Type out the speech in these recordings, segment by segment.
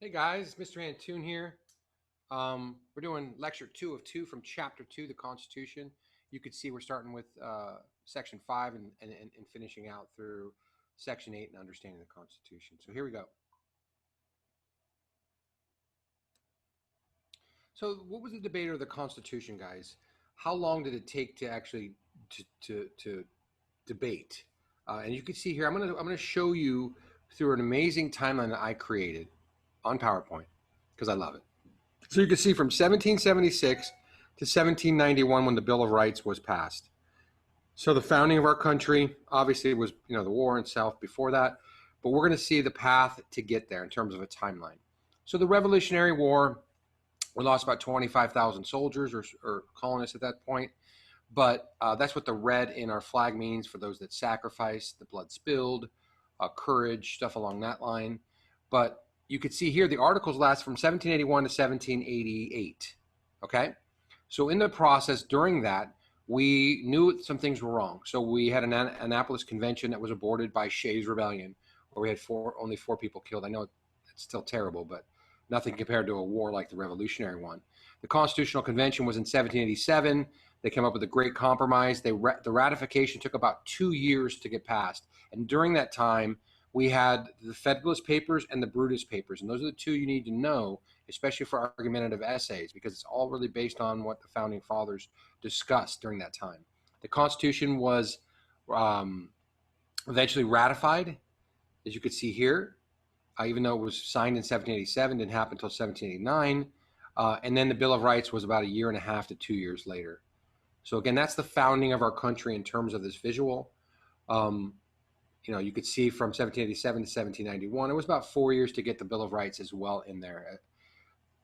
Hey guys, Mr. Antoon here. We're doing lecture 2 of 2 from chapter 2, the Constitution. You could see we're starting with section 5 and finishing out through section 8 and understanding the Constitution. So here we go. So what was the debate of the Constitution, guys? How long did it take to actually to debate? And you can see here, I'm gonna show you through an amazing timeline that I created on PowerPoint because I love it. So you can see from 1776 to 1791 when the Bill of Rights was passed. So the founding of our country obviously was, the war itself before that, but we're going to see the path to get there in terms of a timeline. So the Revolutionary War, we lost about 25,000 soldiers or colonists at that point, but that's what the red in our flag means for those that sacrificed, the blood spilled, courage, stuff along that line. But you could see here the articles last from 1781 to 1788. Okay, so in the process during that, we knew some things were wrong. So we had an Annapolis Convention that was aborted by Shays' Rebellion, where we had only four people killed. I know it's still terrible, but nothing compared to a war like the Revolutionary one. The Constitutional Convention was in 1787. They came up with a great compromise. The ratification took about 2 years to get passed, and during that time, we had the Federalist Papers and the Brutus Papers, and those are the two you need to know, especially for argumentative essays, because it's all really based on what the Founding Fathers discussed during that time. The Constitution was eventually ratified, as you could see here, even though it was signed in 1787, didn't happen until 1789, and then the Bill of Rights was about a year and a half to 2 years later. So again, that's the founding of our country in terms of this visual. You could see from 1787 to 1791, it was about 4 years to get the Bill of Rights as well in there.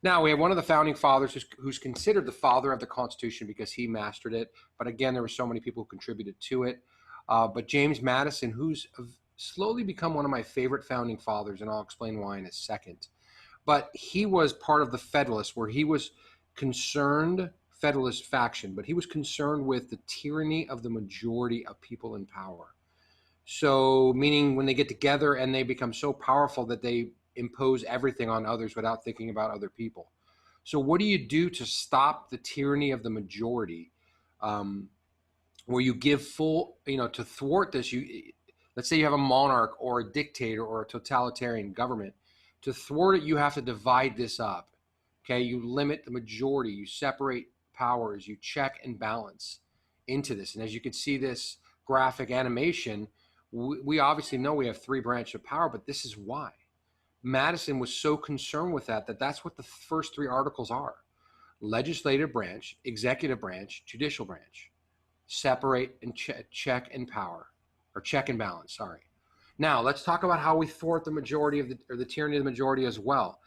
Now, we have one of the founding fathers who's considered the father of the Constitution because he mastered it. But again, there were so many people who contributed to it. But James Madison, who's slowly become one of my favorite founding fathers, and I'll explain why in a second. But he was part of the Federalists, where he was concerned, Federalist faction, but he was concerned with the tyranny of the majority of people in power. So meaning when they get together and they become so powerful that they impose everything on others without thinking about other people. So what do you do to stop the tyranny of the majority? Where you give full, to thwart this, let's say you have a monarch or a dictator or a totalitarian government. To thwart it, you have to divide this up. Okay, you limit the majority, you separate powers, you check and balance into this. And as you can see this graphic animation, we obviously know we have three branches of power, but this is why. Madison was so concerned with that's what the first three articles are. Legislative branch, executive branch, judicial branch. Separate and check and power, or check and balance, sorry. Now, let's talk about how we thwart the majority or the tyranny of the majority as well.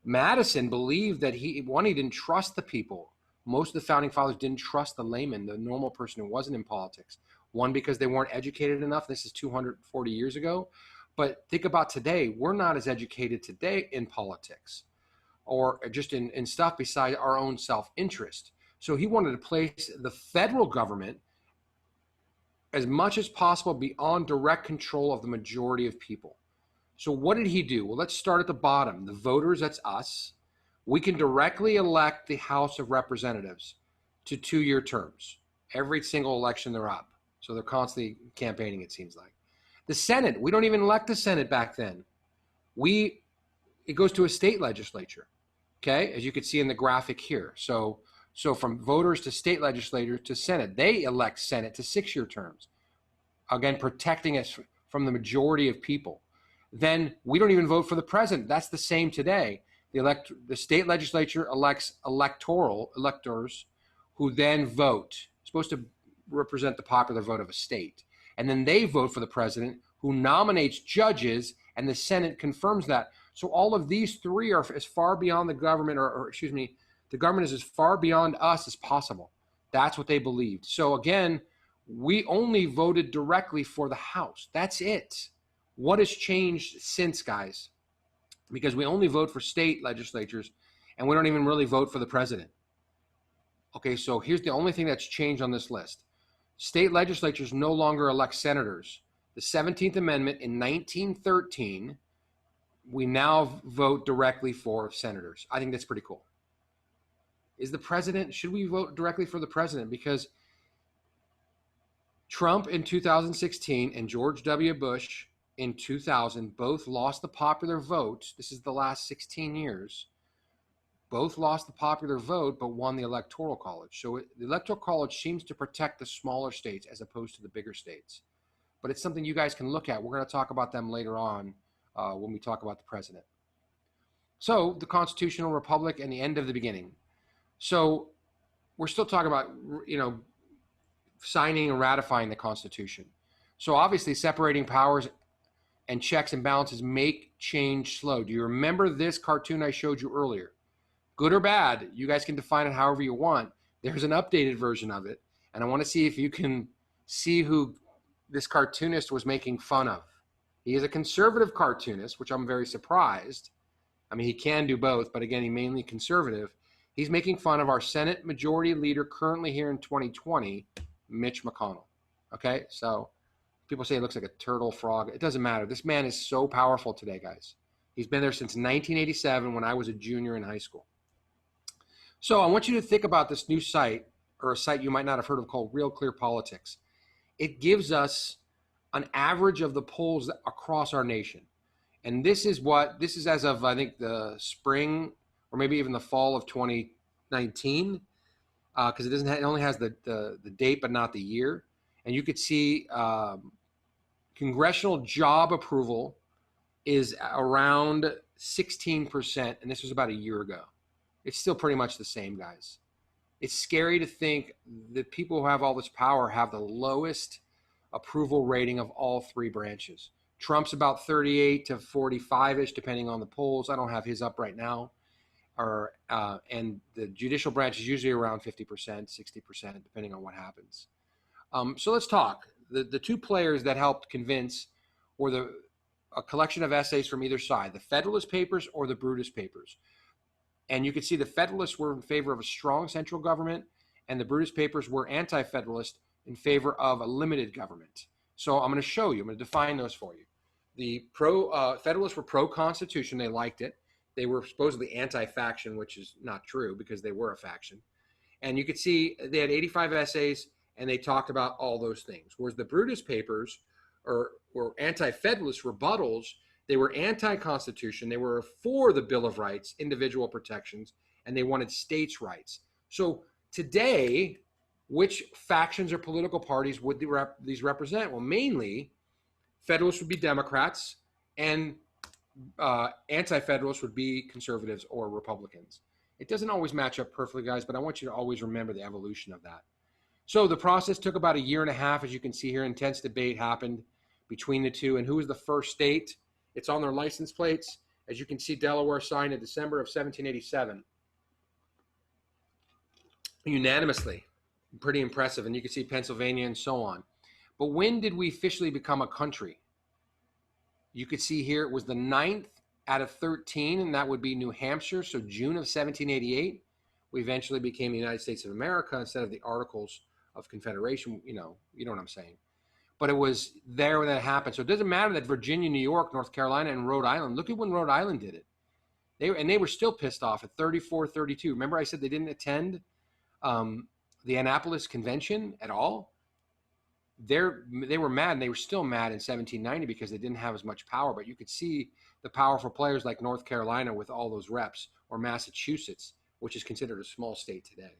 Madison believed that he didn't trust the people. Most of the founding fathers didn't trust the layman, the normal person who wasn't in politics. One, because they weren't educated enough. This is 240 years ago. But think about today. We're not as educated today in politics or just in stuff beside our own self-interest. So he wanted to place the federal government as much as possible beyond direct control of the majority of people. So what did he do? Well, let's start at the bottom. The voters, that's us. We can directly elect the House of Representatives to 2-year terms. Every single election they're up. So they're constantly campaigning, it seems like. The Senate, we don't even elect the Senate back then. It goes to a state legislature, okay? As you can see in the graphic here. So from voters to state legislators to Senate, they elect Senate to 6-year terms. Again, protecting us from the majority of people. Then we don't even vote for the president. That's the same today. The state legislature elects electors who then vote. It's supposed to represent the popular vote of a state. And then they vote for the president, who nominates judges, and the Senate confirms that. So all of these three are as far beyond the government, the government is as far beyond us as possible. That's what they believed. So again, we only voted directly for the House. That's it. What has changed since, guys? Because we only vote for state legislatures, and we don't even really vote for the president. Okay, so here's the only thing that's changed on this list. State legislatures no longer elect senators. The 17th Amendment in 1913 we now vote directly for senators. I think that's pretty cool. Is the president, should we vote directly for the president? Because Trump in 2016 and George W. Bush in 2000 both lost the popular vote. This is the last 16 years. Both lost the popular vote, but won the Electoral College. So the Electoral College seems to protect the smaller states as opposed to the bigger states. But it's something you guys can look at. We're going to talk about them later on when we talk about the president. So the constitutional republic and the end of the beginning. So we're still talking about, signing and ratifying the Constitution. So obviously separating powers and checks and balances make change slow. Do you remember this cartoon I showed you earlier? Good or bad, you guys can define it however you want. There's an updated version of it, and I want to see if you can see who this cartoonist was making fun of. He is a conservative cartoonist, which I'm very surprised. I mean, he can do both, but again, he's mainly conservative. He's making fun of our Senate Majority Leader currently here in 2020, Mitch McConnell. Okay, so people say he looks like a turtle frog. It doesn't matter. This man is so powerful today, guys. He's been there since 1987 when I was a junior in high school. So I want you to think about this new site, or a site you might not have heard of, called Real Clear Politics. It gives us an average of the polls across our nation. And this is as of, I think, the spring or maybe even the fall of 2019, because it only has the date but not the year. And you could see congressional job approval is around 16%, and this was about a year ago. It's still pretty much the same, guys. It's scary to think that people who have all this power have the lowest approval rating of all three branches. Trump's about 38 to 45-ish, depending on the polls. I don't have his up right now. And the judicial branch is usually around 50%, 60%, depending on what happens. So let's talk. The two players that helped convince were a collection of essays from either side, the Federalist Papers or the Brutus Papers. And you can see the Federalists were in favor of a strong central government, and the Brutus Papers were anti-Federalist in favor of a limited government. So I'm going to show you. I'm going to define those for you. The Federalists were pro-Constitution. They liked it. They were supposedly anti-faction, which is not true because they were a faction. And you could see they had 85 essays, and they talked about all those things. Whereas the Brutus Papers were anti-Federalist rebuttals. They were anti-Constitution. They were for the Bill of Rights, individual protections, and they wanted states' rights. So today, which factions or political parties would these represent? Well, mainly, Federalists would be Democrats, and anti-Federalists would be conservatives or Republicans. It doesn't always match up perfectly, guys, but I want you to always remember the evolution of that. So the process took about a year and a half, as you can see here. Intense debate happened between the two. And who was the first state? It's on their license plates. As you can see, Delaware signed in December of 1787. Unanimously. Pretty impressive. And you can see Pennsylvania and so on. But when did we officially become a country? You could see here it was the 9th out of 13, and that would be New Hampshire. So June of 1788, we eventually became the United States of America instead of the Articles of Confederation. You know what I'm saying. But it was there when that happened. So it doesn't matter that Virginia, New York, North Carolina, and Rhode Island, look at when Rhode Island did it. They were still pissed off at 34-32. Remember I said they didn't attend the Annapolis Convention at all? They were mad, and they were still mad in 1790 because they didn't have as much power. But you could see the powerful players like North Carolina with all those reps, or Massachusetts, which is considered a small state today.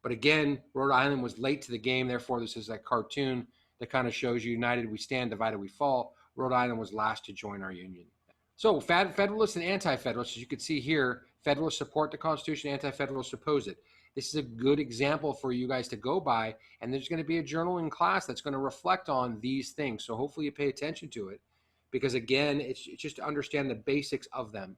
But again, Rhode Island was late to the game. Therefore, this is a cartoon that kind of shows you united we stand, divided we fall. Rhode Island was last to join our union. So Federalists and Anti-Federalists, as you can see here, Federalists support the Constitution, Anti-Federalists oppose it. This is a good example for you guys to go by, and there's going to be a journal in class that's going to reflect on these things. So hopefully you pay attention to it, because again, it's just to understand the basics of them.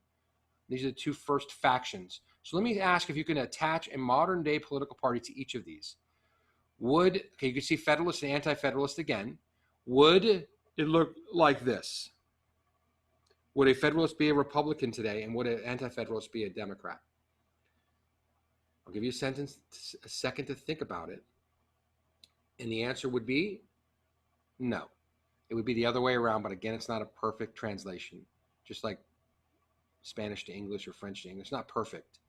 These are the two first factions. So let me ask if you can attach a modern day political party to each of these. You can see Federalist and Anti-Federalist again. Would it look like this? Would a Federalist be a Republican today, and would an Anti-Federalist be a Democrat? I'll give you a second to think about it. And the answer would be no. It would be the other way around, but again, it's not a perfect translation. Just like Spanish to English or French to English. It's not perfect.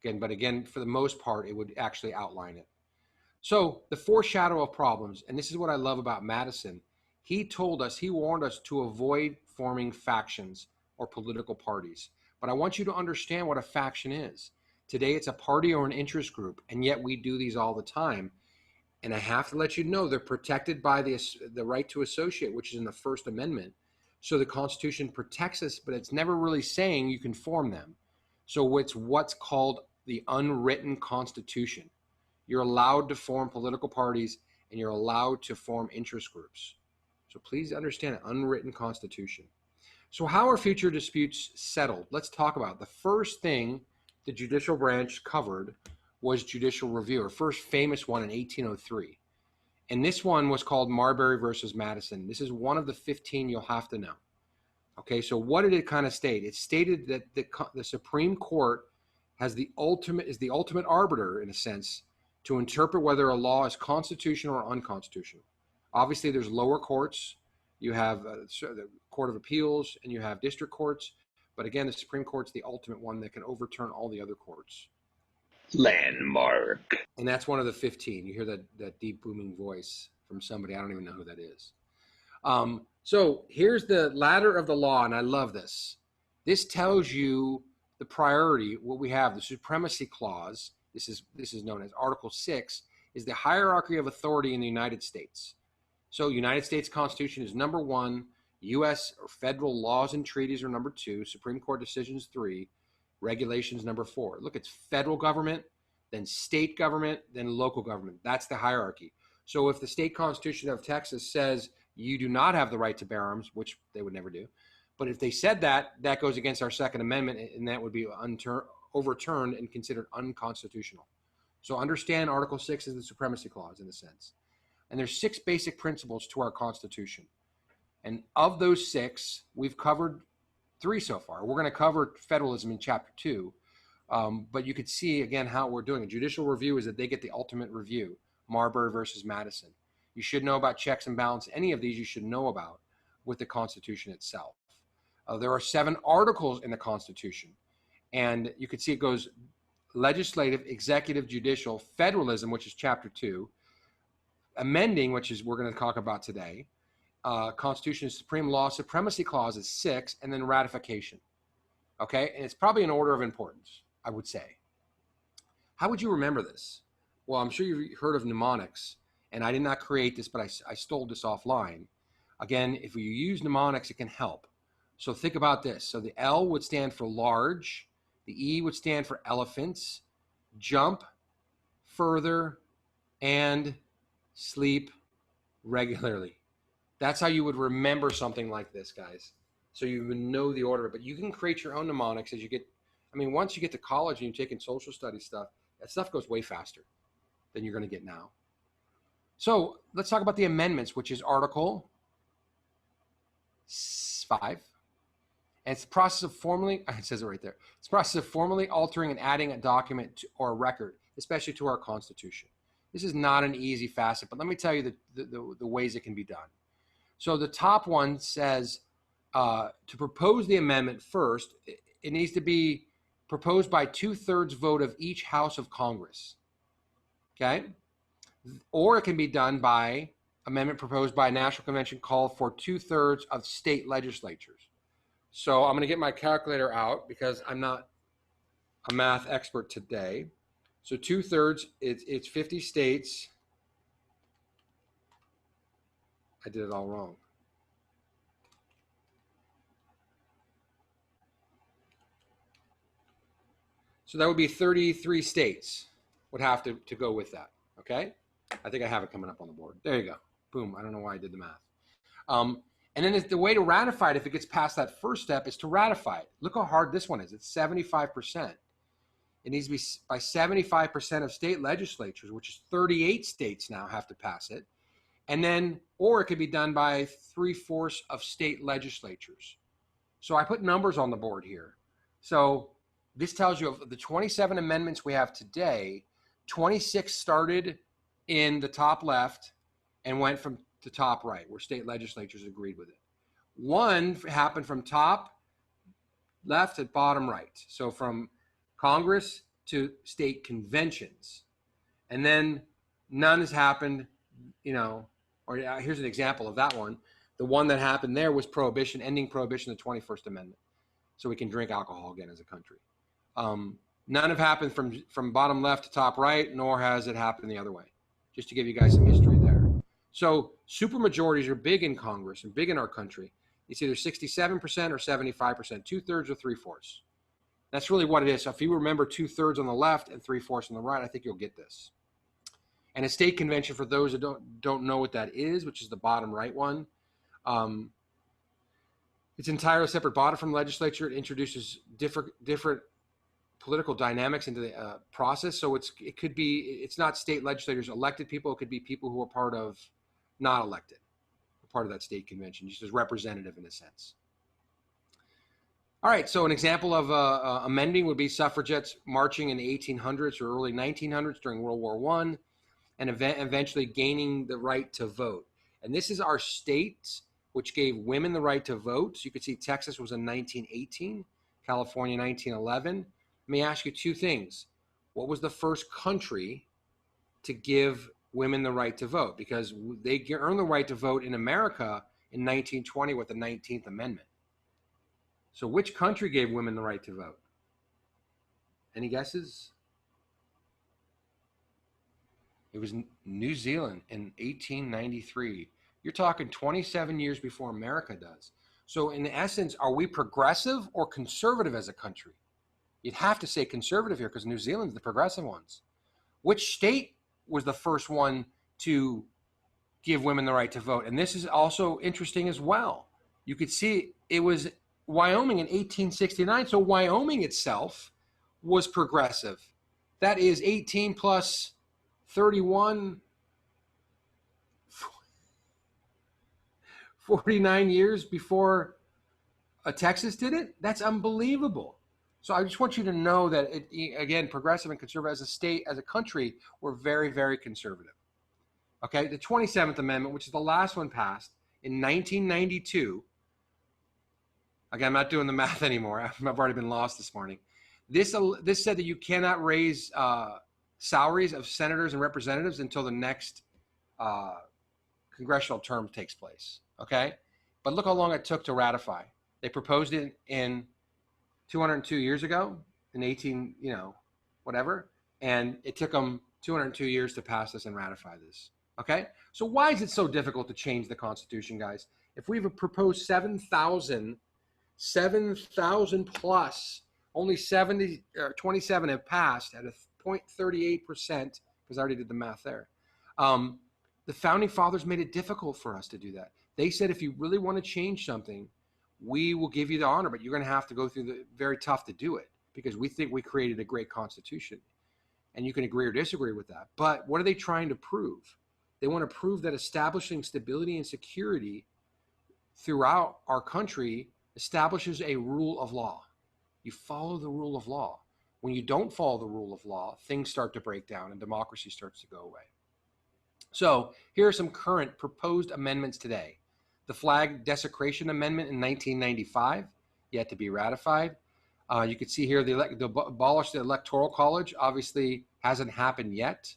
Again, but again, for the most part, it would actually outline it. So the foreshadow of problems, and this is what I love about Madison. He told us, he warned us to avoid forming factions or political parties. But I want you to understand what a faction is. Today, it's a party or an interest group, and yet we do these all the time. And I have to let you know they're protected by the right to associate, which is in the First Amendment. So the Constitution protects us, but it's never really saying you can form them. So it's what's called the unwritten Constitution. You're allowed to form political parties, and you're allowed to form interest groups. So please understand an unwritten Constitution. So how are future disputes settled? Let's talk about it. The first thing the judicial branch covered was judicial review, or first famous one in 1803. And this one was called Marbury versus Madison. This is one of the 15 you'll have to know. Okay, so what did it kind of state? It stated that the Supreme Court is the ultimate arbiter, in a sense, to interpret whether a law is constitutional or unconstitutional. Obviously, there's lower courts. You have the Court of Appeals, and you have district courts. But again, the Supreme Court's the ultimate one that can overturn all the other courts. Landmark. And that's one of the 15. You hear that deep booming voice from somebody. I don't even know who that is. So here's the ladder of the law, and I love this. This tells you the priority, what we have, the Supremacy Clause. This is known as Article 6, is the hierarchy of authority in the United States. So United States Constitution is number 1, U.S. or federal laws and treaties are number 2, Supreme Court decisions 3, regulations number 4. Look, it's federal government, then state government, then local government. That's the hierarchy. So if the state constitution of Texas says you do not have the right to bear arms, which they would never do, but if they said that, that goes against our Second Amendment, and that would be overturned and considered unconstitutional. So understand Article 6 is the Supremacy Clause in a sense. And there's 6 basic principles to our Constitution. And of those 6, we've covered 3 so far. We're going to cover federalism in Chapter 2. But you could see, again, how we're doing. A judicial review is that they get the ultimate review, Marbury versus Madison. You should know about checks and balances. Any of these you should know about with the Constitution itself. There are 7 articles in the Constitution. And you can see it goes legislative, executive, judicial, federalism, which is Chapter 2, amending, which is we're going to talk about today, Constitution, Supreme Law, Supremacy Clause is 6, and then ratification. Okay, and it's probably in order of importance, I would say. How would you remember this? Well, I'm sure you've heard of mnemonics, and I did not create this, but I stole this offline. Again, if you use mnemonics, it can help. So think about this. So the L would stand for large, the E would stand for elephants, jump, further, and sleep regularly. That's how you would remember something like this, guys. So you would know the order, but you can create your own mnemonics as you get, I mean, once you get to college and you're taking social studies stuff, that stuff goes way faster than you're going to get now. So let's talk about the amendments, which is Article 5. And it's the process of formally, it says it right there. It's the process of formally altering and adding a document or a record, especially to our Constitution. This is not an easy facet, but let me tell you the ways it can be done. So the top one says, to propose the amendment first, it needs to be proposed by 2/3 vote of each House of Congress. Okay? Or it can be done by amendment proposed by a national convention called for 2/3 of state legislatures. So I'm going to get my calculator out because I'm not a math expert today. So 2/3, it's 50 states. I did it all wrong. So that would be 33 states would have to go with that, okay? I think I have it coming up on the board. There you go. Boom. I don't know why I did the math. And then the way to ratify it, if it gets past that first step, is to ratify it. Look how hard this one is. It's 75%. It needs to be by 75% of state legislatures, which is 38 states now have to pass it. And then, or it could be done by 3/4 of state legislatures. So I put numbers on the board here. So this tells you of the 27 amendments we have today, 26 started in the top left and went from the top right, where state legislatures agreed with it. One happened from top left to bottom right. So from Congress to state conventions. And then none has happened, or here's an example of that one. The one that happened there was prohibition, ending prohibition, the 21st Amendment. So we can drink alcohol again as a country. None have happened from bottom left to top right, nor has it happened the other way, just to give you guys some history there. So supermajorities are big in Congress and big in our country. It's either 67% or 75%, 2/3 or 3/4. That's really what it is. So if you remember 2/3 on the left and 3/4 on the right, I think you'll get this. And a state convention, for those that don't know what that is, which is the bottom right one, it's entirely separate body from the legislature. It introduces different political dynamics into the process. So it's not state legislators, elected people. It could be people who are part of not elected, part of that state convention, just as representative in a sense. All right, so an example of amending would be suffragettes marching in the 1800s or early 1900s during World War I, and eventually gaining the right to vote. And this is our states which gave women the right to vote. So you could see Texas was in 1918, California 1911. Let me ask you two things. What was the first country to give women the right to vote? Because they earned the right to vote in America in 1920 with the 19th Amendment. So which country gave women the right to vote? Any guesses? It was New Zealand in 1893. You're talking 27 years before America does. So in essence, are we progressive or conservative as a country? You'd have to say conservative here because New Zealand's the progressive ones. Which state was the first one to give women the right to vote? And this is also interesting as well. You could see it was Wyoming in 1869. So Wyoming itself was progressive. That is 18 plus 31, 49 years before Texas did it. That's unbelievable. So I just want you to know that, again, progressive and conservative as a state, as a country, we're very, very conservative. Okay, the 27th Amendment, which is the last one passed in 1992. Again, I'm not doing the math anymore. I've already been lost this morning. This said that you cannot raise salaries of senators and representatives until the next congressional term takes place. Okay, but look how long it took to ratify. They proposed it in 202 years ago, in 18, whatever, and it took them 202 years to pass this and ratify this. Okay, so why is it so difficult to change the Constitution, guys? If we've proposed 7,000 plus, only 27 have passed at a 0.38%, because I already did the math there. The Founding Fathers made it difficult for us to do that. They said, if you really want to change something, we will give you the honor, but you're going to have to go through the very tough to do it, because we think we created a great Constitution. And you can agree or disagree with that. But what are they trying to prove? They want to prove that establishing stability and security throughout our country establishes a rule of law. You follow the rule of law. When you don't follow the rule of law, things start to break down and democracy starts to go away. So here are some current proposed amendments today. The Flag Desecration Amendment in 1995, yet to be ratified. You can see here the abolish the Electoral College, obviously hasn't happened yet.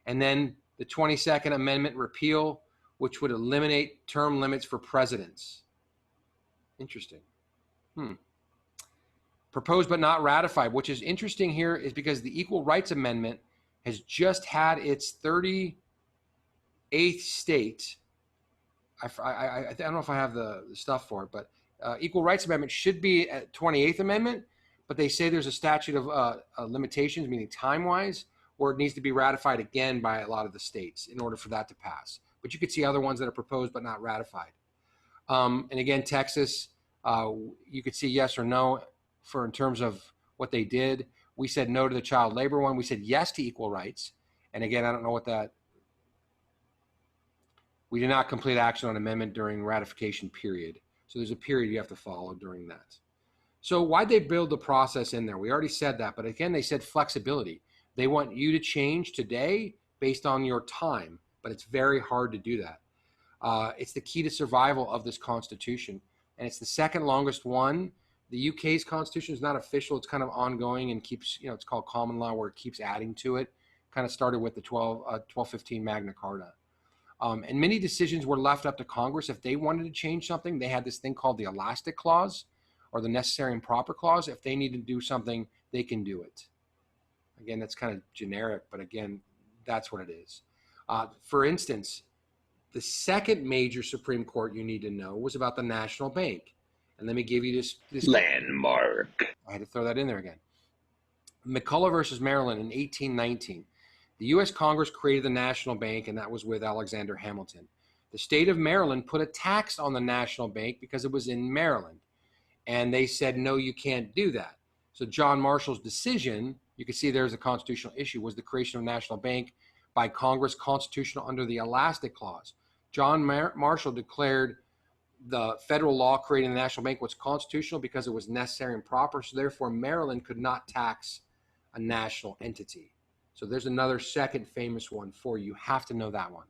And then the 22nd Amendment repeal, which would eliminate term limits for presidents. Interesting. Proposed but not ratified, which is interesting here is because the Equal Rights Amendment has just had its 38th state. I don't know if I have the stuff for it, but Equal Rights Amendment should be at 28th Amendment, but they say there's a statute of limitations, meaning time-wise, where it needs to be ratified again by a lot of the states in order for that to pass. But you could see other ones that are proposed but not ratified. And again, Texas, you could see yes or no in terms of what they did. We said no to the child labor one. We said yes to equal rights. And again, I don't know what that. We did not complete action on amendment during ratification period. So there's a period you have to follow during that. So why'd they build the process in there? We already said that, but again, they said flexibility. They want you to change today based on your time, but it's very hard to do that. It's the key to survival of this Constitution, and it's the second longest one The UK's constitution is not official. It's kind of ongoing and keeps, it's called common law, where it keeps adding to it. Kind of started with the 1215 Magna Carta. And many decisions were left up to Congress. If they wanted to change something, they had this thing called the elastic clause or the necessary and proper clause. If they need to do something, they can do it. Again, that's kind of generic, but again, that's what it is. For instance, the second major Supreme Court you need to know was about the National Bank. And let me give you this landmark. I had to throw that in there again. McCulloch versus Maryland in 1819. The U.S. Congress created the National Bank, and that was with Alexander Hamilton. The state of Maryland put a tax on the National Bank because it was in Maryland. And they said, no, you can't do that. So John Marshall's decision, you can see there's a constitutional issue, was the creation of a national bank by Congress constitutional under the elastic clause. John Marshall declared the federal law creating the national bank was constitutional because it was necessary and proper. So therefore, Maryland could not tax a national entity. So there's another second famous one for you. You have to know that one.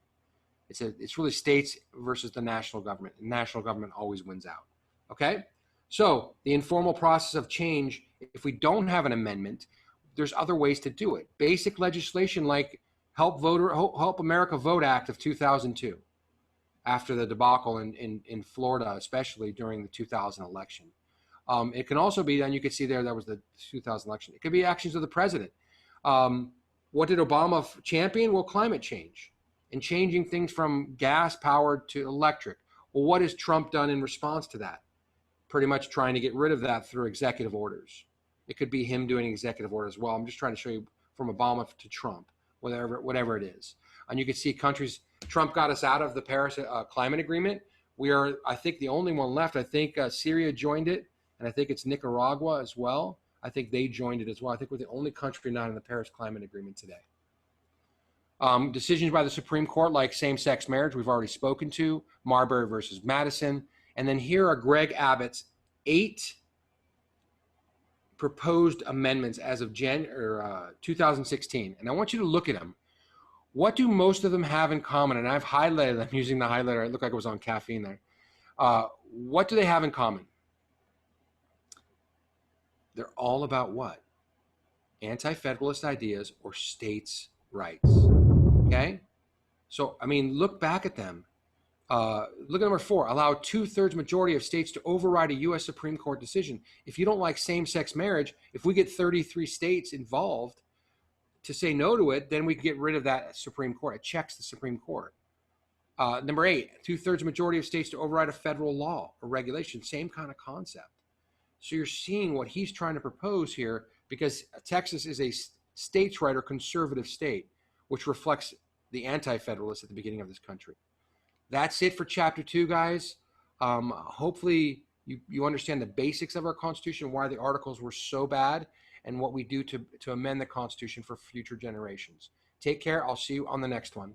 It's really states versus the national government. The national government always wins out. Okay? So the informal process of change, if we don't have an amendment, there's other ways to do it. Basic legislation like Help America Vote Act of 2002, after the debacle in Florida, especially during the 2000 election. It can also be done, you can see there, that was the 2000 election. It could be actions of the president. What did Obama champion? Well, climate change and changing things from gas powered to electric. Well, what has Trump done in response to that? Pretty much trying to get rid of that through executive orders. It could be him doing executive order as well. I'm just trying to show you from Obama to Trump, whatever it is. And you can see countries, Trump got us out of the Paris climate agreement. We are, I think, the only one left. I think Syria joined it, and I think it's Nicaragua as well. I think they joined it as well. I think we're the only country not in the Paris climate agreement today. Decisions by the Supreme Court like same-sex marriage, we've already spoken to, Marbury versus Madison. And then here are Greg Abbott's 8 proposed amendments as of 2016. And I want you to look at them. What do most of them have in common? And I've highlighted them using the highlighter. It looked like it was on caffeine there. What do they have in common? They're all about what? Anti-federalist ideas or states' rights. Okay? So, I mean, look back at them. Look at number 4. Allow 2/3 majority of states to override a U.S. Supreme Court decision. If you don't like same-sex marriage, if we get 33 states involved to say no to it, then we get rid of that Supreme Court. It checks the Supreme Court. Number 8, 2/3 majority of states to override a federal law or regulation. Same kind of concept. So you're seeing what he's trying to propose here, because Texas is a states' right or conservative state, which reflects the anti-federalists at the beginning of this country. That's it for chapter 2, guys. Hopefully you understand the basics of our Constitution, why the articles were so bad, and what we do to amend the Constitution for future generations. Take care. I'll see you on the next one.